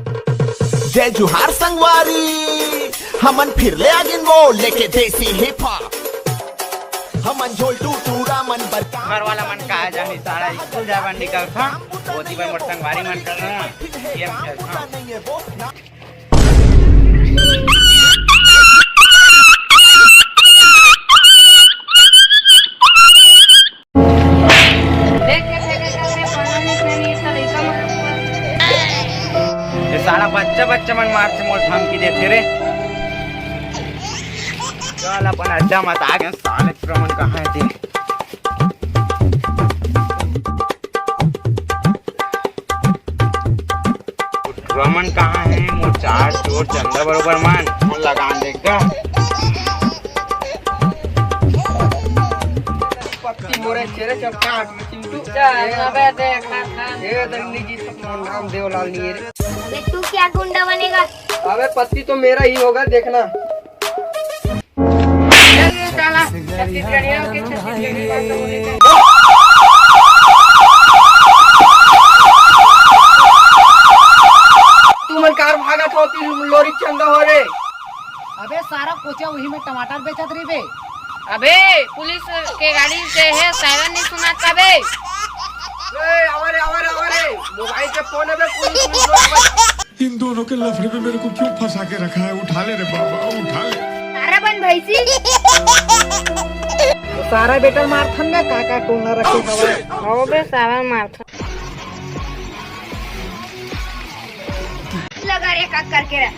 जय जुहार संगवारी, हमन फिर ले आगिन वो लेके देसी हिप हॉप। हमन झोल टूटूरा मन बरका घर वाला मन का जानी सारा स्कूल जावन निकल था ओती भाई मोर संगवारी मन कर रहा गेम खेल था। सारा बच्चा मन मार से मोल धमकी देते रे। चल अपन अड्डा मत आ गए साले प्रमन कहाँ है ते। प्रमन कहाँ है मोर चार चोर चंदा बरोबर मान मोल लगान देगा। पत्ती मोरे चेहरे चपका चिंटू चल अबे देखा था ये दंडी जी सब मोन नाम देवलाल नहीं रे। अबे तू क्या गुंडा बनेगा? अबे पत्ती तो मेरा ही होगा देखना। तू मन कार भागा छोटी लोरी चंदा हो रे। अबे सारा कोचा वही में टमाटर बेचत रही बे। अबे पुलिस के गाड़ी से है सायरन नहीं सुनाता बे। अरे मोबाइल के फोन है बे पुलिस। इन दोनों के लफड़े में मेरे को क्यों फंसा के रखा है? उठा ले रे बाबा उठा ले। सारा बन भैसी तो सारा बेटा मारथन में काका टोना रखे हवा। हो बे सारा मारथा लगा रे का करके रख।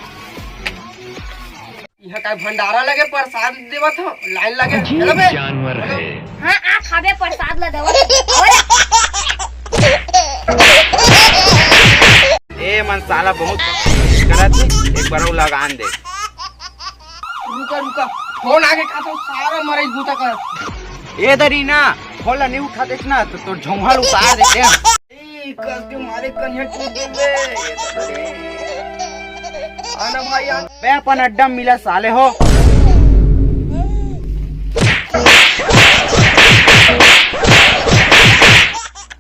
यह का भंडारा लगे प्रसाद देवत हो लाइन लगे चलो बे जानवर है। हां आ खाबे प्रसाद ल देव। ए मन साला बहुत करत एक बार लगान दे। रुका फोन आगे का तो सारा मरे बूटा कर। ए दरीना खोला नहीं उठा देखना तो तोर झोंहल उतार देते हैं। ए कस के मारे कन्या टूट गई बे। आना भाई आ बे अपन अड्डा मिला साले हो।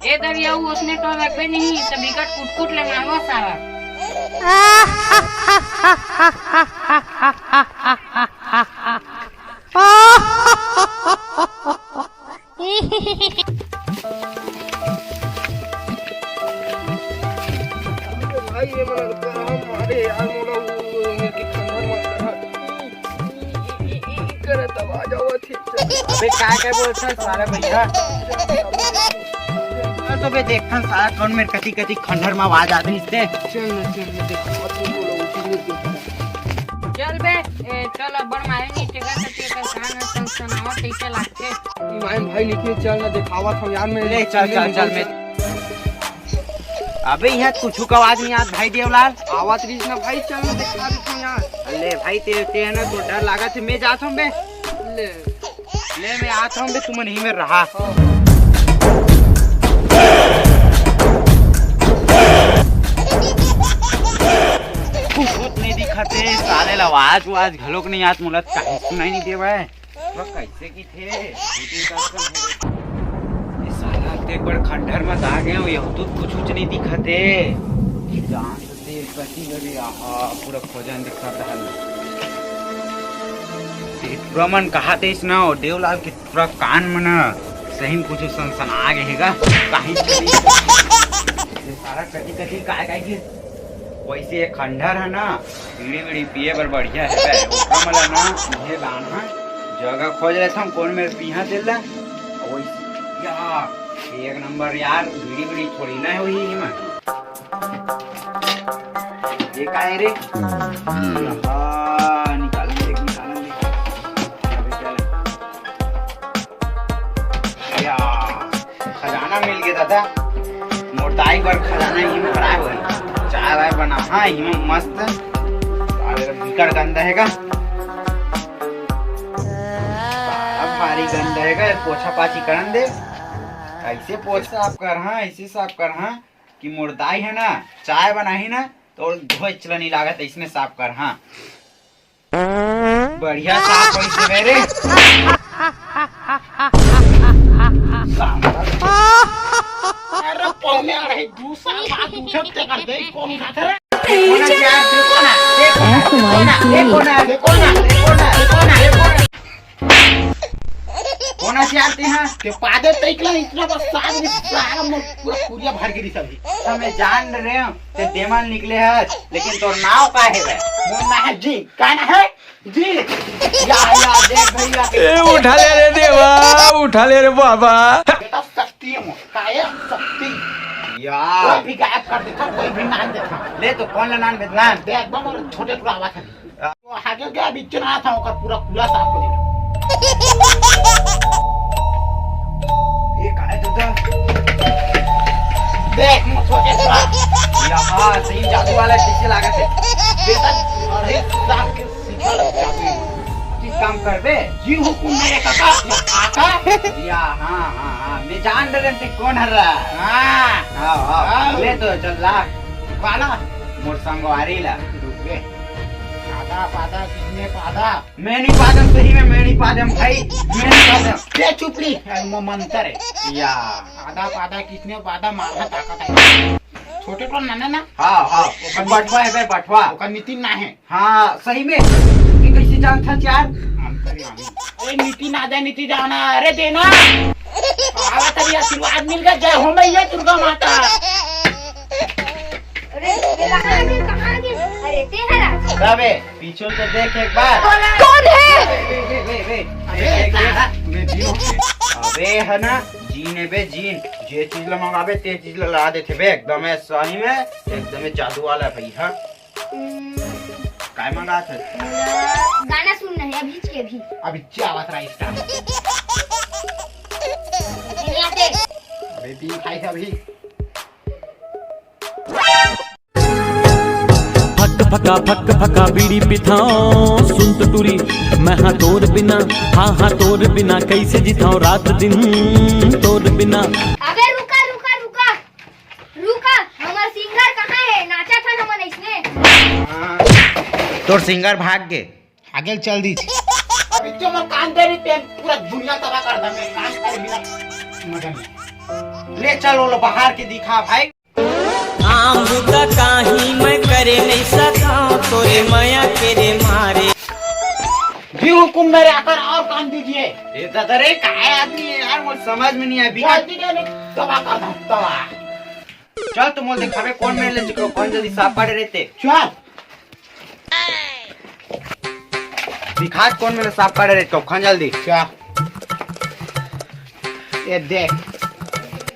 ए दरिया उसने तो रखे नहीं तब विकट कुट ले मारो सारा। भाई ये मन मारे यार मोला मिलके खंडर मत कर तब आ जाओ ठीक से। अबे क्या बोलता सारा भैया तो बे देखन सारा कौन मेरे कति कति खंडर में आवाज आती इससे। चल देखो चल बे चल बड़ मारे नहीं टेका टेका कान संसनावा कैसे लागते। ईमान भाई लिखिए चल ना दिखावा था यार मैं ले चल मैं अबे यहाँ कुछ का आवाज नहीं आत भाई देवलाल। आवाज रीच ना भाई चल ना दिखा देता हूं यार। ले भाई ते है ना तो डर लगा थे मैं जाता हूँ बे। ले मैं आता हूँ बे तुम नहीं में रहा। कुछ नहीं दिखाते साले आवाज वाज घलोक नहीं आत मुला कहीं सुनाई नहीं देवा है। तो कैसे की थे साला एक बार खंडर में आ गए ये तो कुछ नहीं दिखाते। जान से कति गरी आहा पूरा खोजन दिखा रहल। प्रमन कहाते इस ना देवलाल के पूरा कान में ना सही कुछ सनसन आ गए हैगा कहीं सारा कति कति काय की वैसे खंडर है ना बीड़ी पिए बर बढ़िया है ओकरा मला ना ये लाना जगह खोज रहे थे कौन मेरे पीहा देला वैसे या एक नंबर यार बीड़ी थोड़ी ना है वही में ये का है रे। निकाल या खजाना मिल गया दादा मोटाई पर खजाना ही में भरा हुआ है। चाय वाय बना हाँ ही में मस्त बिकट गंदा है का भारी गंदा है पोछा पाछी करन दे। ऐसे पोछ साफ कर हाँ ऐसे साफ कर हाँ कि मुर्दाई है ना चाय बनाही ना तो धोए चला नहीं लागत इसने साफ कर हाँ बढ़िया साफ कैसे मेरे। अरे पौने आ रही दूसरा बात दूसरा कर दे कौन खाता है। कोणा आते हैं ते पादे तैकला इतना बस साग में सारा में पूरा पूरिया भर गिरी सभी हमें जान रहे हो ते देमल निकले है लेकिन तोर नाव का है बे मोर ना है जी का ना है जी या देख भैया उठा ले रे देवा, उठा ले रे बाबा। बेटा शक्ति है मोर काया शक्ति यार कोई भी गायब कर देता कोई भी नाम देता ले तो कौन ला नाम भेजना देख बम और छोटे टुकड़ा आवाज है वो आगे गया बीच ना था ओकर पूरा पूरा साफ कर दिया ये का है तो देख मोर छोटे टुकड़ा यहाँ सही जादू वाला कैसे लागत है बेटा अरे साफ के सीखा जादू किस काम कर बे जी हुकुम मेरे काका काका या हाँ मैं जान रहे थे कौन हर रहा हां हाँ ले तो चल ला वाला मोर संगवारी ला रुक गए पादा पादा किसने पादा मैं नहीं पादम सही में मैं नहीं पादम भाई मैं नहीं पादम के चुपली वो मंत्र है या पादा पादा किसने पादा मारना ताकत है छोटे तो ना ना हाँ बटवा है बे बटवा ओका नीति ना है हाँ सही में ये कैसे जान था यार ओए नीति ना दे नीति जाना अरे देना आवा तभी आशीर्वाद मिल गया जय हो मैया दुर्गा माता अरे कहाँ गए अरे ते हरा अबे पीछे तो देख एक बार कौन है मैं जीनो अबे है ना जीने बे जीन जे चीज ला मंगाबे ते चीज ला देते बे एकदम है सही में एकदम जादू वाला भाई हाँ काय मंगा थे गाना सुनना है अभी के भी अभी क्या आवाज रहा इसका नहीं आते अबे भी खाई अभी फक फका बीड़ी पिथाओ सुन तो टूरी मैं हाँ तोर बिना, हाँ तोर बिना कैसे जिताओ रात दिन तोर बिना। अबे रुका रुका रुका रुका हमारा सिंगर कहाँ है नाचा था ना मन इसने तोर सिंगर भाग गए आगे चल दी अभी तो मैं कान दे रही पे पूरा दुनिया तबाह कर दा मैं कान कर बिना मजा नहीं ले चल वो बाहर के दिखा भाई आम का काही मैं करे नहीं सका तोरे माया तेरे मारे जी हुकुम मेरे आकर और कान दीजिए ये दादा रे काय आदमी है यार मुझे समझ में नहीं आया बिना तबाह कर दा तबाह चल तुम बोल दिखावे कौन मेरे ले चिको कौन जल्दी साफ पड़े रहते चल दिखा कौन मेरे साफ पड़े रहते कौन जल्दी चल ये देख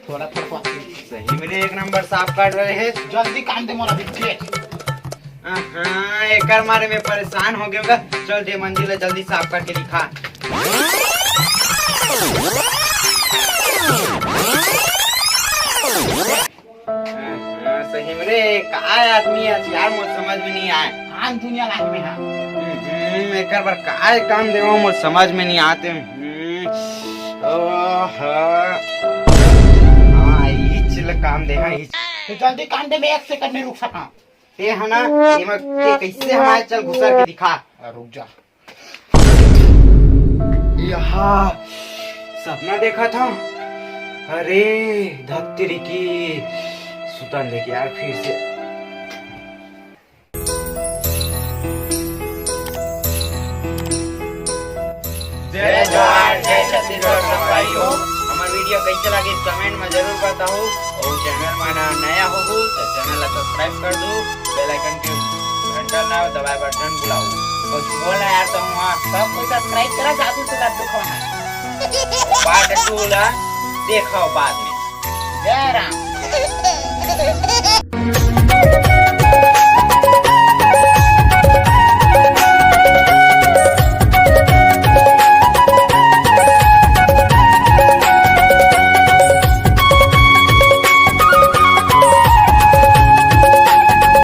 थोड़ा थोड़ा सही मेरे एक नंबर साफ काट रहे हैं जल्दी काम दे मोरा बिट्टे हाँ एक मारे में परेशान हो गया चल दे मंजिल जल्दी साफ करके दिखा सही मेरे काय आदमी है यार मुझे समझ में नहीं आए आन दुनिया लाग में है एक बार काय काम देवा मुझे समझ में नहीं आते काम दे तो जल्दी काम दे मैं 1 सेकंड में रुक सका ते है ना ये मैं ते कैसे हमारे चल घुसर के दिखा रुक जा यहाँ सपना देखा था अरे धत्तरी की सुतन लेके यार फिर से जय जवान जय छत्तीसगढ़ भाइयों हमारे वीडियो कैसे लगे कमेंट में जरूर बताओ और चैनल में नया हो तो चैनल को सब्सक्राइब कर दो बेल आइकन के घंटा ना दबाए बटन बुलाओ कुछ बोलना यार तो वहाँ सब कोई सब्सक्राइब करा जादू से लड्डू खाना पार्ट 2 ला देखो बाद में जय राम